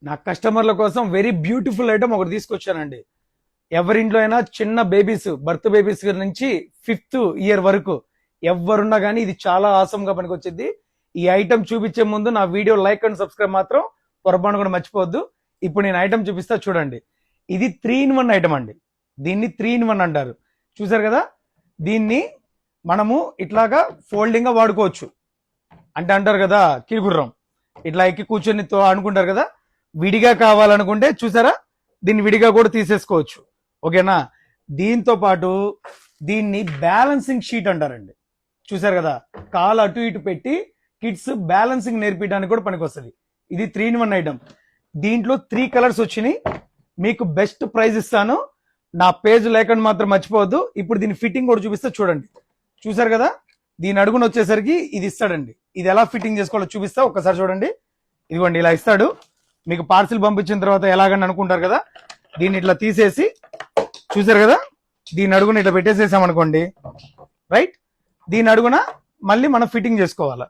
నా కస్టమర్ల కోసం వెరీ బ్యూటిఫుల్ ఐటమ్ ఒకటి తీసుకొచ్చానండి. ఎవరింట్లో అయినా చిన్న బేబీస్, బర్త్ బేబీస్ నుంచి 5th ఇయర్ వరకు ఎవరున్నా కానీ ఇది చాలా ఆసమ్ గా పనికొచ్చింది. ఈ ఐటమ్ చూపించే ముందు నా వీడియో లైక్ అండ్ సబ్స్క్రైబ్ మాత్రం పొరపాటు కూడా మర్చిపోవద్దు. ఇప్పుడు నేను ఐటమ్ చూపిస్తా చూడండి. ఇది 3-in-1 ఐటమ్ అండి. దీన్ని 3-in-1 అంటారు. చూసారు కదా, దీన్ని మనము ఇట్లాగా ఫోల్డింగ్ గా వాడుకోవచ్చు. అంటే అంటారు కదా కిరుగుర్రం, ఇట్లా ఎక్కి కూర్చొని అనుకుంటారు కదా. విడిగా కావాలనుకుంటే చూసారా, దీన్ని విడిగా కూడా తీసేసుకోవచ్చు. ఓకేనా. దీంతో పాటు దీన్ని బ్యాలెన్సింగ్ షీట్ అంటారండి. చూసారు కదా, కాలు అటు ఇటు పెట్టి కిడ్స్ బ్యాలెన్సింగ్ నేర్పించడానికి కూడా పనికొస్తుంది. ఇది 3-in-1 ఐటమ్. దీంట్లో 3 కలర్స్ వచ్చినాయి. మీకు బెస్ట్ ప్రైజ్ ఇస్తాను. నా పేజ్ లేకుండా మాత్రం మర్చిపోవద్దు. ఇప్పుడు దీని ఫిట్టింగ్ కూడా చూపిస్తే చూడండి. చూసారు కదా, దీని అడుగున వచ్చేసరికి ఇది ఇస్తాడండి. ఇది ఎలా ఫిట్టింగ్ చేసుకోవాలో చూపిస్తా, ఒక్కసారి చూడండి. ఇదిగోండి ఇలా ఇస్తాడు. మీకు పార్సిల్ పంపించిన తర్వాత ఎలాగని అనుకుంటారు కదా, దీన్ని ఇట్లా తీసేసి చూసారు కదా, దీని అడుగున ఇట్లా పెట్టేసేసాం అనుకోండి, రైట్. దీని అడుగున మళ్ళీ మనం ఫిట్టింగ్ చేసుకోవాలి.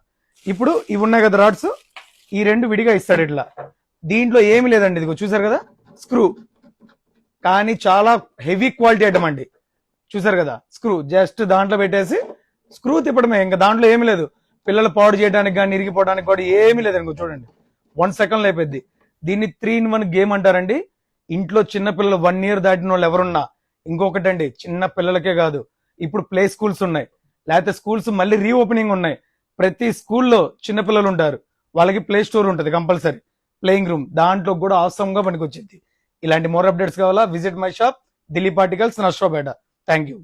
ఇప్పుడు ఇవి ఉన్నాయి కదా రాడ్స్, ఈ 2 విడిగా ఇస్తాడు ఇట్లా. దీంట్లో ఏమి లేదండి, ఇదిగో చూసారు కదా స్క్రూ, కానీ చాలా హెవీ క్వాలిటీ ఐటమ్ అండి. చూసారు కదా స్క్రూ, జస్ట్ దాంట్లో పెట్టేసి స్క్రూ తిప్పడమే, ఇంకా దాంట్లో ఏమి లేదు. పిల్లలు పాడు చేయడానికి కానీ ఇరిగిపోవడానికి కూడా ఏమీ లేదు. ఇంకో చూడండి, 1 సెకండ్ అయిపోద్ది. దీన్ని 3-in-1 గేమ్ అంటారండి. ఇంట్లో చిన్న పిల్లలు 1 year దాటిన వాళ్ళు ఎవరున్నా, ఇంకొకటండి చిన్న పిల్లలకే కాదు, ఇప్పుడు ప్లే స్కూల్స్ ఉన్నాయి, లేకపోతే స్కూల్స్ మళ్ళీ రీఓపెనింగ్ ఉన్నాయి. ప్రతి స్కూల్లో చిన్న పిల్లలు ఉంటారు, వాళ్ళకి ప్లే స్టోర్ ఉంటుంది కంపల్సరీ, ప్లేయింగ్ రూమ్. దాంట్లో కూడా ఆసమ్ గా పనికొచ్చింది. ఇలాంటి మోర్ అప్డేట్స్ కావాలా, visit my shop Delhi particles, Narasaraopet. Thank you.